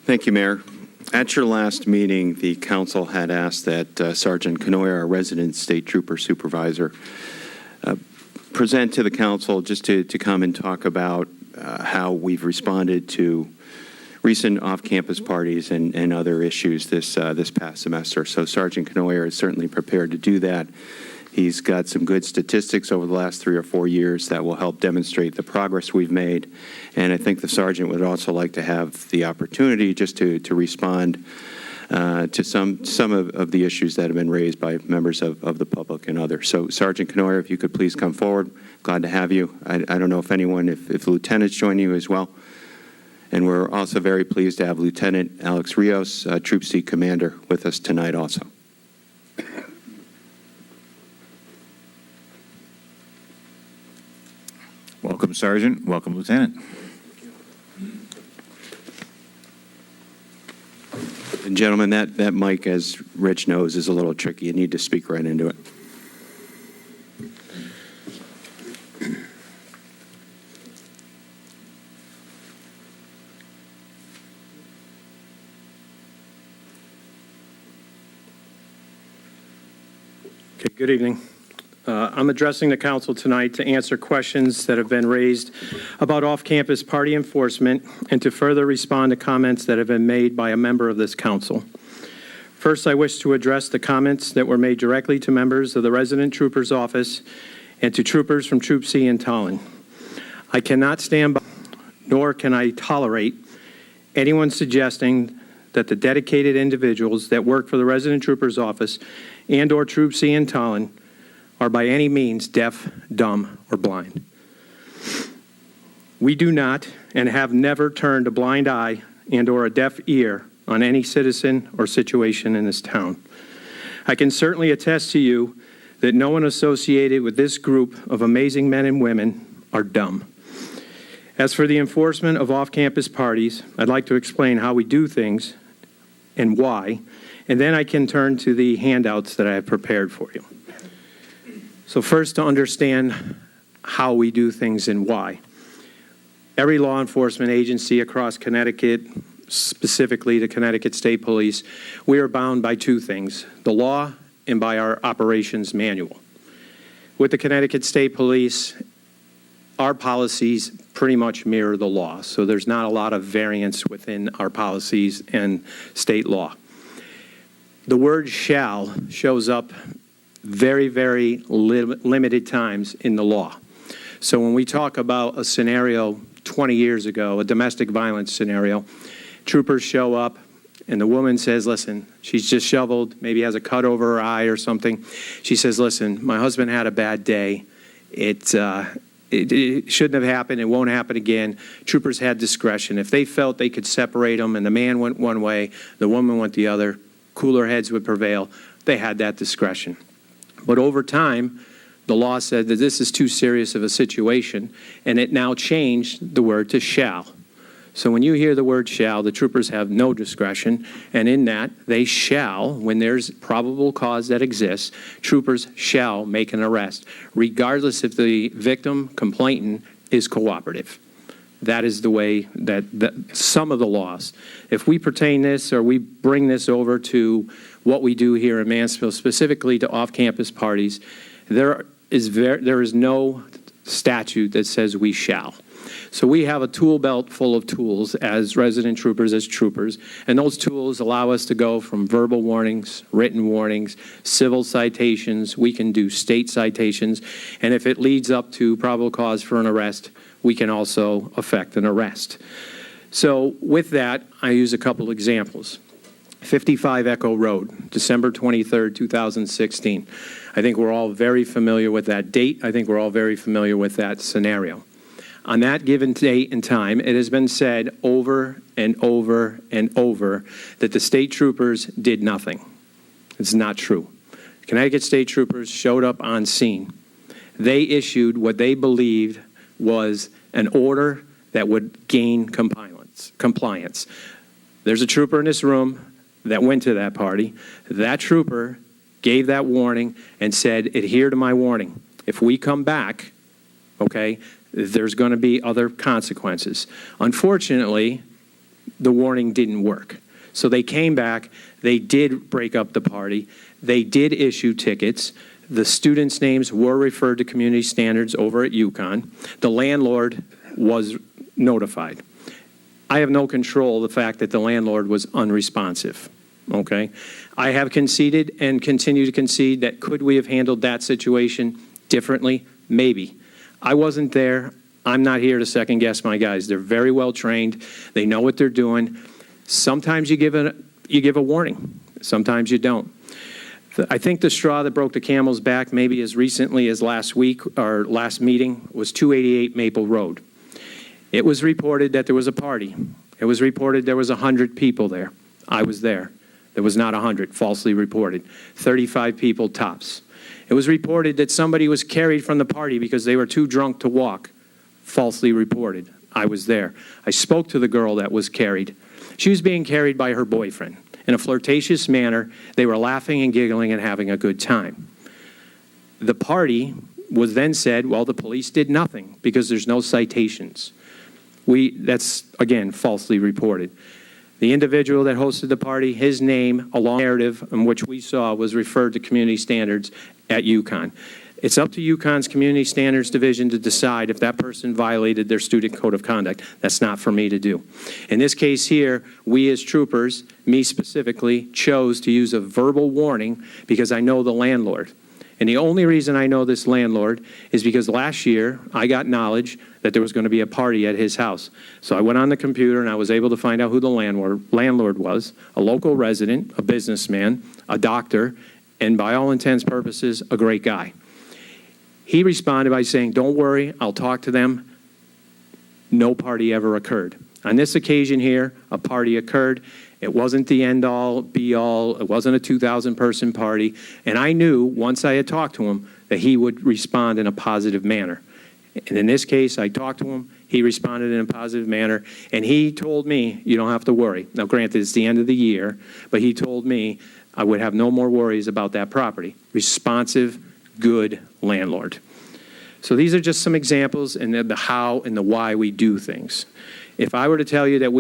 Thank you, Mayor. At your last meeting, the council had asked that Sergeant Canoyer, our resident state trooper supervisor, present to the council just to come and talk about how we've responded to recent off-campus parties and other issues this past semester. So Sergeant Canoyer is certainly prepared to do that. He's got some good statistics over the last 3 or 4 years that will help demonstrate the progress we've made. And I think the sergeant would also like to have the opportunity just to respond to some of the issues that have been raised by members of the public and others. So Sergeant Canoyer, if you could please come forward. Glad to have you. I don't know if lieutenants join you as well. And we're also very pleased to have Lieutenant Alex Rios, Troop C Commander, with us tonight also. Welcome, Sergeant. Welcome, Lieutenant. And gentlemen, that mic, as Rich knows, is a little tricky. You need to speak right into it. Okay, good evening. I'm addressing the council tonight to answer questions that have been raised about off-campus party enforcement and to further respond to comments that have been made by a member of this council. First, I wish to address the comments that were made directly to members of the Resident Trooper's Office and to troopers from Troop C in Tallinn. I cannot stand by, nor can I tolerate anyone suggesting that the dedicated individuals that work for the Resident Trooper's Office and/or Troop C in Tallinn are by any means deaf, dumb, or blind. We do not and have never turned a blind eye and/or a deaf ear on any citizen or situation in this town. I can certainly attest to you that no one associated with this group of amazing men and women are dumb. As for the enforcement of off-campus parties, I'd like to explain how we do things and why, and then I can turn to the handouts that I have prepared for you. So first, to understand how we do things and why. Every law enforcement agency across Connecticut, specifically the Connecticut State Police, we are bound by two things, the law and by our operations manual. With the Connecticut State Police, our policies pretty much mirror the law, so there's not a lot of variance within our policies and state law. The word shall shows up very, very limited times in the law. So when we talk about a scenario 20 years ago, a domestic violence scenario, troopers show up and the woman says, listen, she's just shoveled, maybe has a cut over her eye or something. She says, listen, my husband had a bad day. It shouldn't have happened. It won't happen again. Troopers had discretion. If they felt they could separate them and the man went one way, the woman went the other, cooler heads would prevail. They had that discretion. But over time, the law said that this is too serious of a situation, and it now changed the word to shall. So when you hear the word shall, the troopers have no discretion, and in that, they shall, when there's probable cause that exists, troopers shall make an arrest, regardless if the victim, complainant, is cooperative. That is the way that some of the laws. If we pertain this or we bring this over to what we do here in Mansfield, specifically to off-campus parties, there is no statute that says we shall. So we have a tool belt full of tools as resident troopers, as troopers, and those tools allow us to go from verbal warnings, written warnings, civil citations, we can do state citations, and if it leads up to probable cause for an arrest, we can also effect an arrest. So with that, I use a couple examples. 55 Echo Road, December 23rd, 2016. I think we're all very familiar with that date. I think we're all very familiar with that scenario. On that given date and time, it has been said over and over and over that the state troopers did nothing. It's not true. Connecticut State Troopers showed up on scene. They issued what they believed was an order that would gain compliance. There's a trooper in this room that went to that party. That trooper gave that warning and said, adhere to my warning. If we come back, okay, there's going to be other consequences. Unfortunately, the warning didn't work. So they came back, they did break up the party, they did issue tickets, the students' names were referred to community standards over at UConn, the landlord was notified. I have no control of the fact that the landlord was unresponsive, okay? I have conceded and continue to concede that could we have handled that situation differently? Maybe. I wasn't there. I'm not here to second guess my guys. They're very well trained. They know what they're doing. Sometimes you give a warning. Sometimes you don't. I think the straw that broke the camel's back maybe as recently as last week, or last meeting, was 288 Maple Road. It was reported that there was a party. It was reported there was 100 people there. I was there. There was not 100, falsely reported. 35 people tops. It was reported that somebody was carried from the party because they were too drunk to walk. Falsely reported. I was there. I spoke to the girl that was carried. She was being carried by her boyfriend. In a flirtatious manner, they were laughing and giggling and having a good time. The party was then said, well, the police did nothing because there's no citations. That's, again, falsely reported. The individual that hosted the party, his name, along the narrative in which we saw, was referred to community standards at UConn. It's up to UConn's Community Standards Division to decide if that person violated their student code of conduct. That's not for me to do. In this case here, we as troopers, me specifically, chose to use a verbal warning because I know the landlord. And the only reason I know this landlord is because last year I got knowledge that there was going to be a party at his house. So I went on the computer and I was able to find out who the landlord was, a local resident, a businessman, a doctor, and by all intents and purposes, a great guy. He responded by saying, don't worry, I'll talk to them. No party ever occurred. On this occasion here, a party occurred. It wasn't the end-all, be-all. It wasn't a 2,000-person party. And I knew, once I had talked to him, that he would respond in a positive manner. And in this case, I talked to him. He responded in a positive manner. And he told me, you don't have to worry. Now, granted, it's the end of the year, but he told me I would have no more worries about that property. Responsive, good landlord. So these are just some examples and the how and the why we do things. If I were to tell you that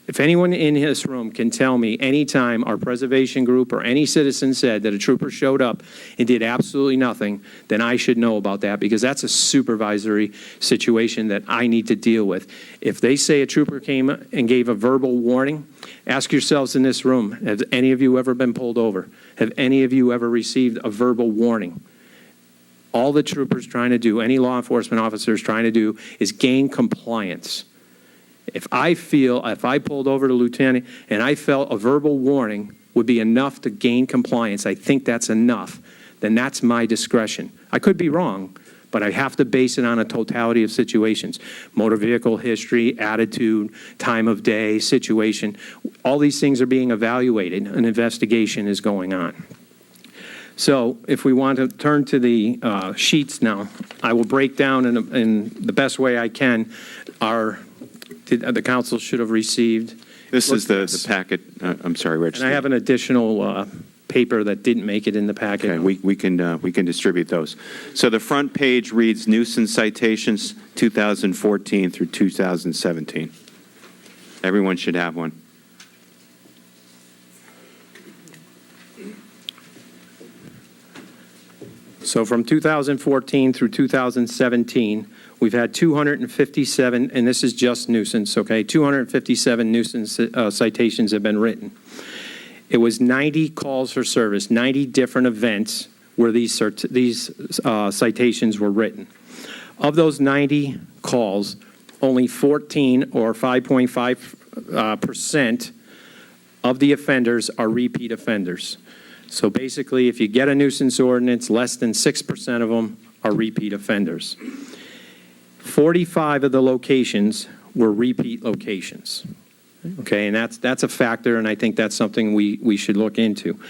if anyone in this room can tell me anytime our preservation group or any citizen said that a trooper showed up and did absolutely nothing, then I should know about that because that's a supervisory situation that I need to deal with. If they say a trooper came and gave a verbal warning, ask yourselves in this room, have any of you ever been pulled over? Have any of you ever received a verbal warning? All the troopers trying to do, any law enforcement officers trying to do, is gain compliance. If I pulled over the lieutenant and I felt a verbal warning would be enough to gain compliance, I think that's enough, then that's my discretion. I could be wrong, but I have to base it on a totality of situations. Motor vehicle history, attitude, time of day, situation. All these things are being evaluated. An investigation is going on. So if we want to turn to the sheets now, I will break down in the best way I can the council should have received. This is the packet. I'm sorry, Rich. And I have an additional paper that didn't make it in the packet. Okay, we can distribute those. So the front page reads nuisance citations 2014 through 2017. Everyone should have one. So from 2014 through 2017, we've had 257, and this is just nuisance, okay? 257 nuisance citations have been written. It was 90 calls for service, 90 different events where these citations were written. Of those 90 calls, only 14 or 5.5% of the offenders are repeat offenders. So basically, if you get a nuisance ordinance, less than 6% of them are repeat offenders. 45 of the locations were repeat locations. Okay, and that's a factor, and I think that's something we should look into.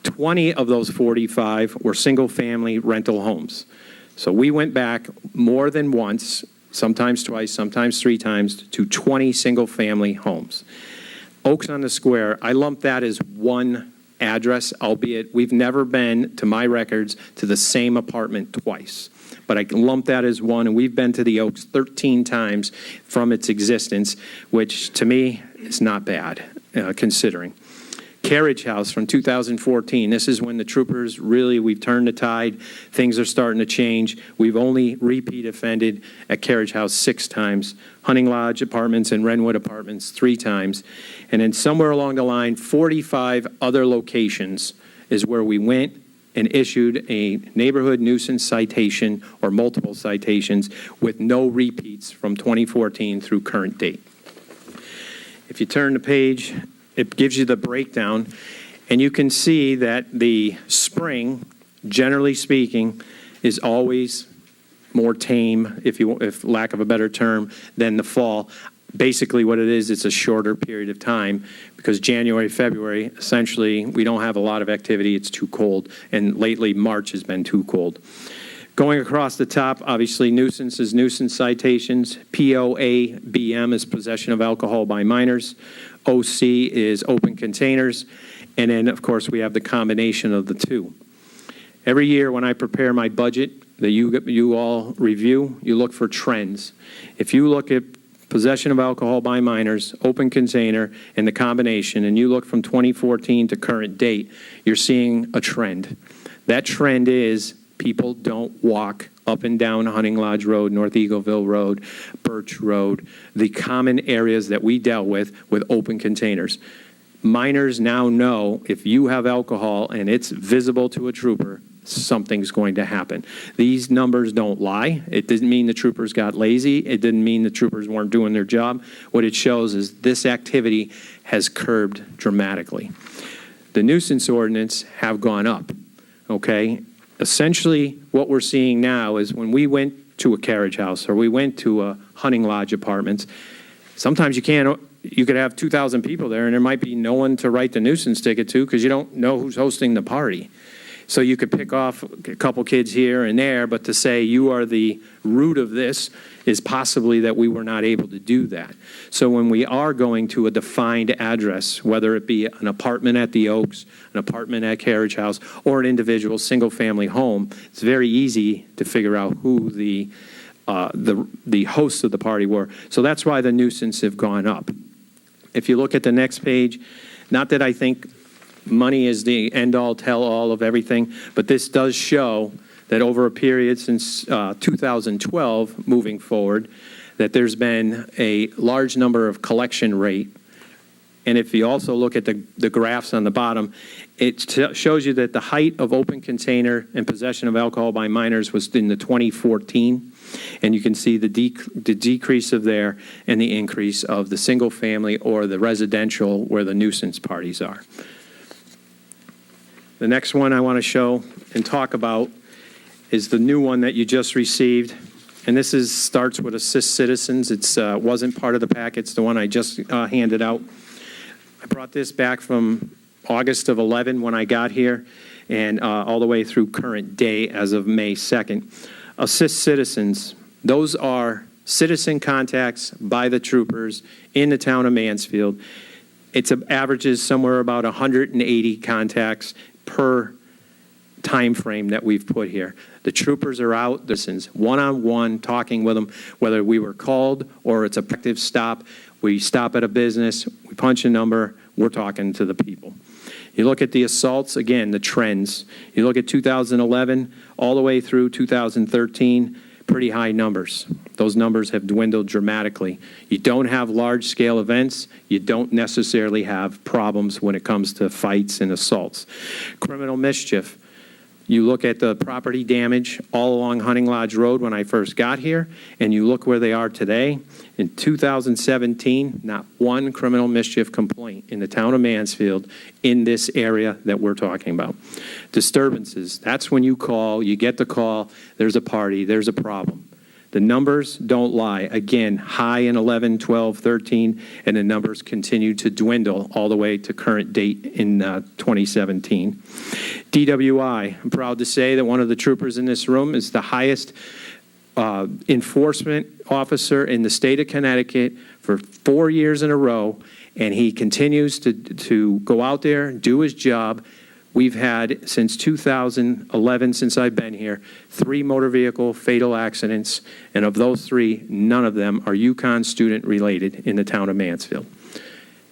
20 of those 45 were single-family rental homes. So we went back more than once, sometimes twice, sometimes 3 times, to 20 single-family homes. Oaks on the Square, I lump that as one address, albeit we've never been, to my records, to the same apartment twice. but I can lump that as one, and we've been to the Oaks 13 times from its existence, which to me is not bad, considering. Carriage House from 2014. This is when the troopers we've turned the tide. Things are starting to change. We've only repeat offended at Carriage House 6 times. Hunting Lodge Apartments and Renwood Apartments 3 times. And then somewhere along the line, 45 other locations is where we went and issued a neighborhood nuisance citation or multiple citations with no repeats from 2014 through current date. If you turn the page, it gives you the breakdown, and you can see that the spring, generally speaking, is always more tame, if lack of a better term, than the fall. Basically what it is, it's a shorter period of time because January, February, essentially, we don't have a lot of activity. It's too cold, and lately March has been too cold. Going across the top, obviously, nuisance is nuisance citations. POABM is possession of alcohol by minors. OC is open containers. And then, of course, we have the combination of the two. Every year when I prepare my budget that you all review, you look for trends. If you look at possession of alcohol by minors, open container, and the combination, and you look from 2014 to current date, you're seeing a trend. That trend is people don't walk up and down Hunting Lodge Road, North Eagleville Road, Birch Road, the common areas that we dealt with open containers. Minors now know if you have alcohol and it's visible to a trooper, something's going to happen. These numbers don't lie. It didn't mean the troopers got lazy. It didn't mean the troopers weren't doing their job. What it shows is this activity has curbed dramatically. The nuisance ordinance have gone up, okay? Essentially, what we're seeing now is when we went to a Carriage House or we went to a Hunting Lodge Apartments, sometimes you could have 2,000 people there and there might be no one to write the nuisance ticket to because you don't know who's hosting the party. So you could pick off a couple kids here and there, but to say you are the root of this is possibly that we were not able to do that. So when we are going to a defined address, whether it be an apartment at the Oaks, an apartment at Carriage House, or an individual single-family home, it's very easy to figure out who the hosts of the party were. So that's why the nuisance have gone up. If you look at the next page, not that I think money is the end-all, tell-all of everything, but this does show that over a period since 2012 moving forward, that there's been a large number of collection rate. And if you also look at the graphs on the bottom, it shows you that the height of open container and possession of alcohol by minors was in the 2014. And you can see the decrease of there and the increase of the single family or the residential where the nuisance parties are. The next one I want to show and talk about is the new one that you just received. And this starts with Assist Citizens. It wasn't part of the packet. It's the one I just handed out. I brought this back from August of 11 when I got here and all the way through current day as of May 2nd. Assist Citizens, those are citizen contacts by the troopers in the town of Mansfield. It averages somewhere about 180 contacts per time frame that we've put here. The troopers are out, citizens, one-on-one, talking with them, whether we were called or it's a proactive stop. We stop at a business, we punch a number, we're talking to the people. You look at the assaults, again, the trends. You look at 2011 all the way through 2013, pretty high numbers. Those numbers have dwindled dramatically. You don't have large-scale events. You don't necessarily have problems when it comes to fights and assaults. Criminal mischief. You look at the property damage all along Hunting Lodge Road when I first got here, and you look where they are today. In 2017, not one criminal mischief complaint in the town of Mansfield in this area that we're talking about. Disturbances, that's when you call, you get the call, there's a party, there's a problem. The numbers don't lie. Again, high in 11, 12, 13, and the numbers continue to dwindle all the way to current date in 2017. DWI, I'm proud to say that one of the troopers in this room is the highest enforcement officer in the state of Connecticut for 4 years in a row, and he continues to go out there, do his job. We've had, since 2011, since I've been here, 3 motor vehicle fatal accidents, and of those 3, none of them are UConn student-related in the town of Mansfield.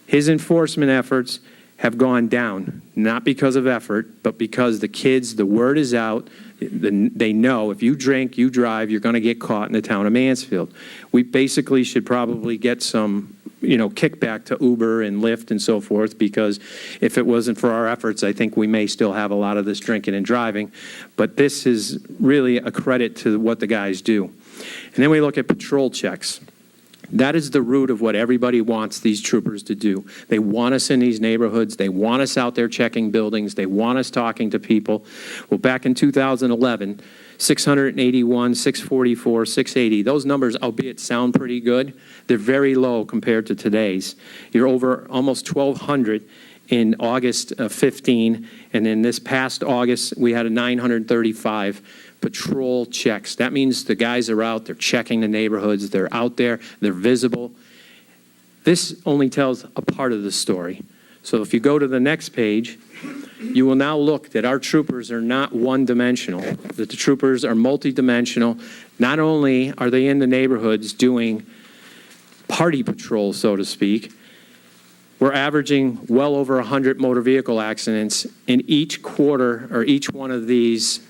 His enforcement efforts have gone down, not because of effort, but because the kids, the word is out. They know if you drink, you drive, you're going to get caught in the town of Mansfield. We basically should probably get some, kickback to Uber and Lyft and so forth, because if it wasn't for our efforts, I think we may still have a lot of this drinking and driving. But this is really a credit to what the guys do. And then we look at patrol checks. That is the root of what everybody wants these troopers to do. They want us in these neighborhoods. They want us out there checking buildings. They want us talking to people. Well, back in 2011, 681, 644, 680, those numbers, albeit sound pretty good, they're very low compared to today's. You're over almost 1,200 in August of 15, and in this past August, we had a 935 patrol checks. That means the guys are out, they're checking the neighborhoods, they're out there, they're visible. This only tells a part of the story. So if you go to the next page, you will now look that our troopers are not one-dimensional, that the troopers are multi-dimensional. Not only are they in the neighborhoods doing party patrol, so to speak, we're averaging well over 100 motor vehicle accidents in each quarter, or each one of these.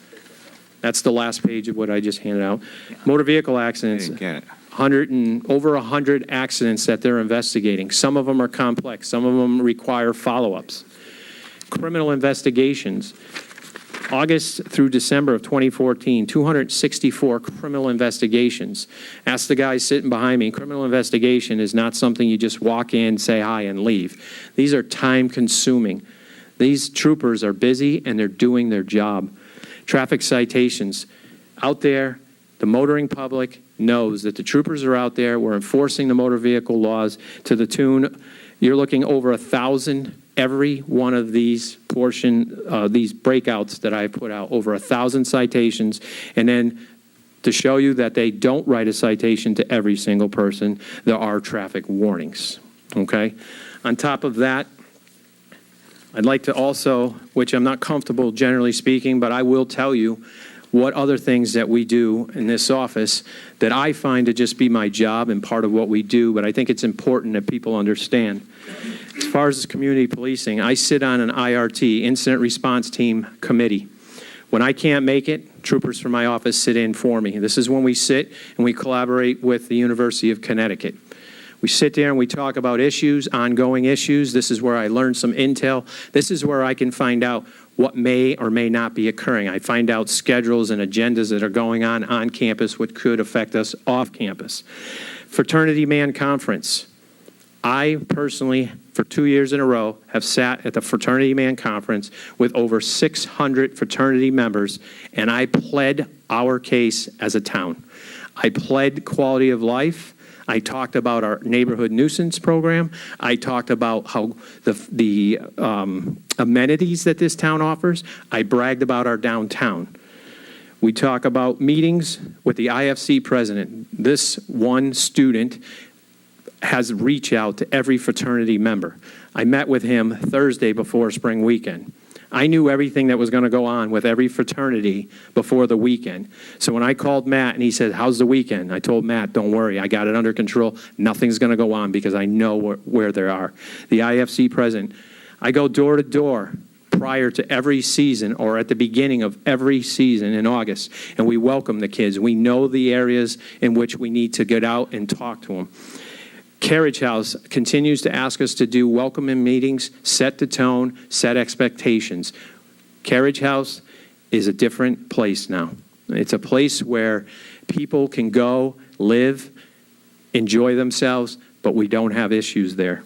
That's the last page of what I just handed out. Motor vehicle accidents. I didn't get it. Over 100 accidents that they're investigating. Some of them are complex. Some of them require follow-ups. Criminal investigations. August through December of 2014, 264 criminal investigations. Ask the guys sitting behind me, criminal investigation is not something you just walk in, say hi, and leave. These are time-consuming. These troopers are busy, and they're doing their job. Traffic citations. Out there, the motoring public knows that the troopers are out there. We're enforcing the motor vehicle laws to the tune, you're looking over 1,000 every one of these these breakouts that I put out, over 1,000 citations. And then to show you that they don't write a citation to every single person, there are traffic warnings, okay? On top of that, I'd like to also, which I'm not comfortable generally speaking, but I will tell you what other things that we do in this office that I find to just be my job and part of what we do, but I think it's important that people understand. As far as community policing, I sit on an IRT, Incident Response Team Committee. When I can't make it, troopers from my office sit in for me. This is when we sit and we collaborate with the University of Connecticut. We sit there and we talk about issues, ongoing issues. This is where I learn some intel. This is where I can find out what may or may not be occurring. I find out schedules and agendas that are going on campus, which could affect us off campus. Fraternity Man Conference. I personally, for 2 years in a row, have sat at the Fraternity Man Conference with over 600 fraternity members, and I pled our case as a town. I pled quality of life. I talked about our neighborhood nuisance program. I talked about how the amenities that this town offers. I bragged about our downtown. We talk about meetings with the IFC president. This one student has reached out to every fraternity member. I met with him Thursday before spring weekend. I knew everything that was going to go on with every fraternity before the weekend. So when I called Matt and he said, "How's the weekend?" I told Matt, "Don't worry, I got it under control. Nothing's going to go on because I know where they are." The IFC president, I go door to door prior to every season or at the beginning of every season in August, and we welcome the kids. We know the areas in which we need to get out and talk to them. Carriage House continues to ask us to do welcoming meetings, set the tone, set expectations. Carriage House is a different place now. It's a place where people can go, live, enjoy themselves, but we don't have issues there.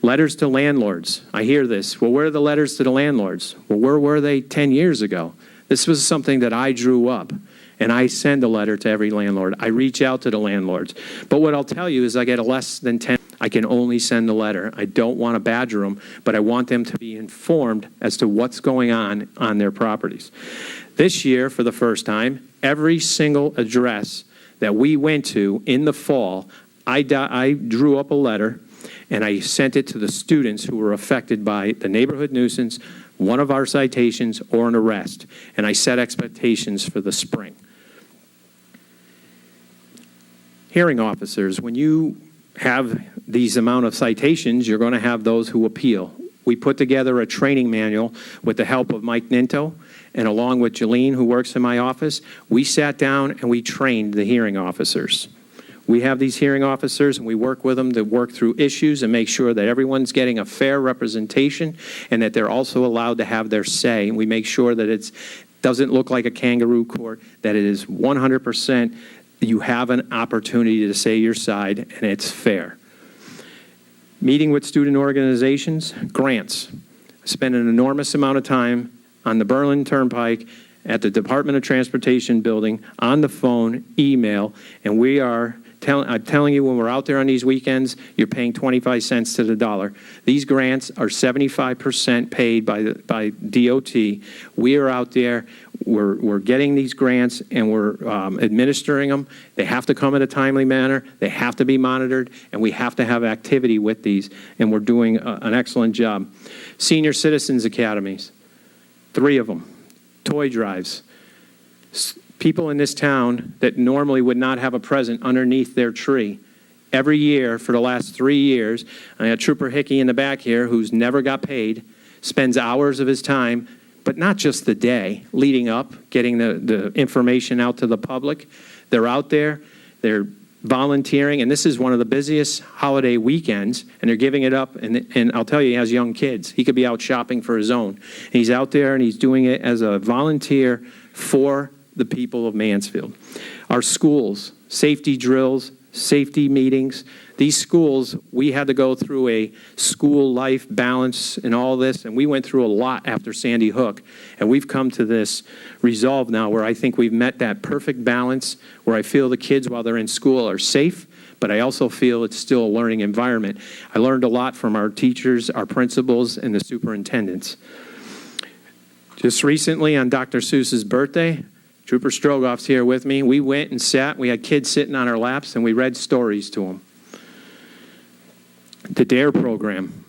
Letters to landlords. I hear this. Well, where are the letters to the landlords? Well, where were they 10 years ago? This was something that I drew up. And I send a letter to every landlord. I reach out to the landlords. But what I'll tell you is I get a less than 10. I can only send a letter. I don't want to badger them, but I want them to be informed as to what's going on their properties. This year, for the first time, every single address that we went to in the fall, I drew up a letter, and I sent it to the students who were affected by the neighborhood nuisance, one of our citations or an arrest, and I set expectations for the spring. Hearing officers, when you have these amount of citations, you're going to have those who appeal. We put together a training manual with the help of Mike Ninto, and along with Jolene, who works in my office, we sat down and we trained the hearing officers. We have these hearing officers, and we work with them to work through issues and make sure that everyone's getting a fair representation and that they're also allowed to have their say. We make sure that it doesn't look like a kangaroo court, that it is 100% you have an opportunity to say your side, and it's fair. Meeting with student organizations, grants. I spend an enormous amount of time on the Berlin Turnpike, at the Department of Transportation building, on the phone, email, and we are I'm telling you, when we're out there on these weekends, you're paying 25 cents to the dollar. These grants are 75% paid by DOT. We are out there. We're getting these grants, and we're administering them. They have to come in a timely manner. They have to be monitored, and we have to have activity with these, and we're doing an excellent job. Senior Citizens Academies, 3 of them. Toy drives. People in this town that normally would not have a present underneath their tree. Every year for the last 3 years, I got Trooper Hickey in the back here, who's never got paid, spends hours of his time, but not just the day, leading up, getting the information out to the public. They're out there, they're volunteering, and this is one of the busiest holiday weekends, and they're giving it up, and I'll tell you, he has young kids. He could be out shopping for his own. And he's out there, and he's doing it as a volunteer for the people of Mansfield. Our schools, safety drills, safety meetings. These schools, we had to go through a school life balance and all this, and we went through a lot after Sandy Hook, and we've come to this resolve now where I think we've met that perfect balance where I feel the kids while they're in school are safe, but I also feel it's still a learning environment. I learned a lot from our teachers, our principals, and the superintendents. Just recently on Dr. Seuss's birthday, Trooper Strogoff's here with me. We went and sat. We had kids sitting on our laps, and we read stories to them. The DARE program.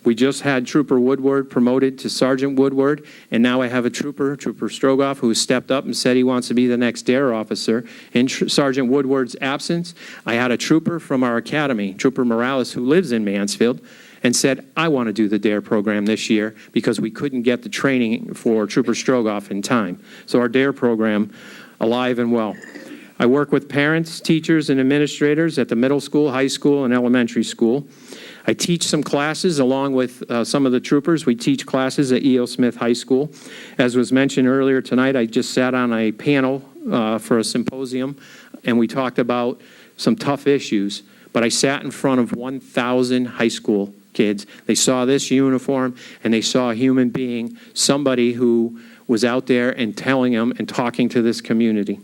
We just had Trooper Woodward promoted to Sergeant Woodward, and now I have a Trooper Strogoff, who has stepped up and said he wants to be the next DARE officer. In Sergeant Woodward's absence, I had a trooper from our academy, Trooper Morales, who lives in Mansfield, and said, I want to do the DARE program this year because we couldn't get the training for Trooper Strogoff in time. So our DARE program, alive and well. I work with parents, teachers, and administrators at the middle school, high school, and elementary school. I teach some classes along with some of the troopers. We teach classes at E.O. Smith High School. As was mentioned earlier tonight, I just sat on a panel for a symposium, and we talked about some tough issues. But I sat in front of 1,000 high school kids. They saw this uniform, and they saw a human being, somebody who was out there and telling them and talking to this community.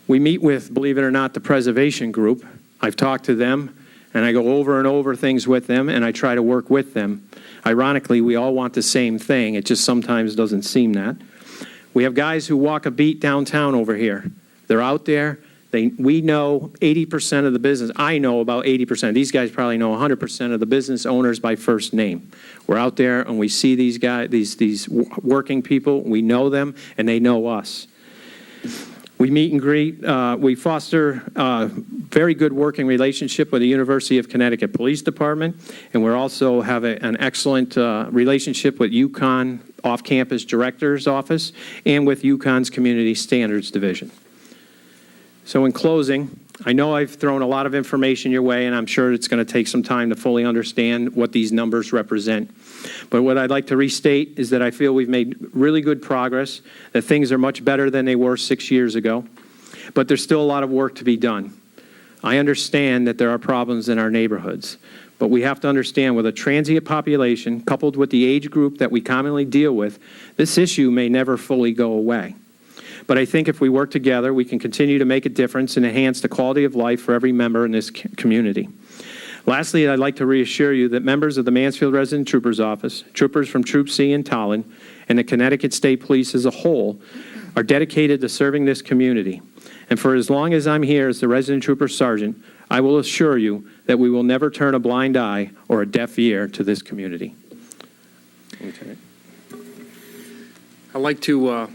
We meet with, believe it or not, the preservation group. I've talked to them, and I go over and over things with them, and I try to work with them. Ironically, we all want the same thing. It just sometimes doesn't seem that. We have guys who walk a beat downtown over here. They're out there. We know 80% of the business. I know about 80%. These guys probably know 100% of the business owners by first name. We're out there and we see these guys, these working people. We know them and they know us. We meet and greet. We foster a very good working relationship with the University of Connecticut Police Department, and we also have an excellent relationship with UConn Off-Campus Director's Office and with UConn's Community Standards Division. So in closing, I know I've thrown a lot of information your way, and I'm sure it's going to take some time to fully understand what these numbers represent. But what I'd like to restate is that I feel we've made really good progress, that things are much better than they were 6 years ago, but there's still a lot of work to be done. I understand that there are problems in our neighborhoods, but we have to understand with a transient population coupled with the age group that we commonly deal with, this issue may never fully go away. But I think if we work together, we can continue to make a difference and enhance the quality of life for every member in this community. Lastly, I'd like to reassure you that members of the Mansfield Resident Trooper's Office, troopers from Troop C in Tallinn, and the Connecticut State Police as a whole are dedicated to serving this community. And for as long as I'm here as the Resident Trooper Sergeant, I will assure you that we will never turn a blind eye or a deaf ear to this community. Lieutenant. I'd like to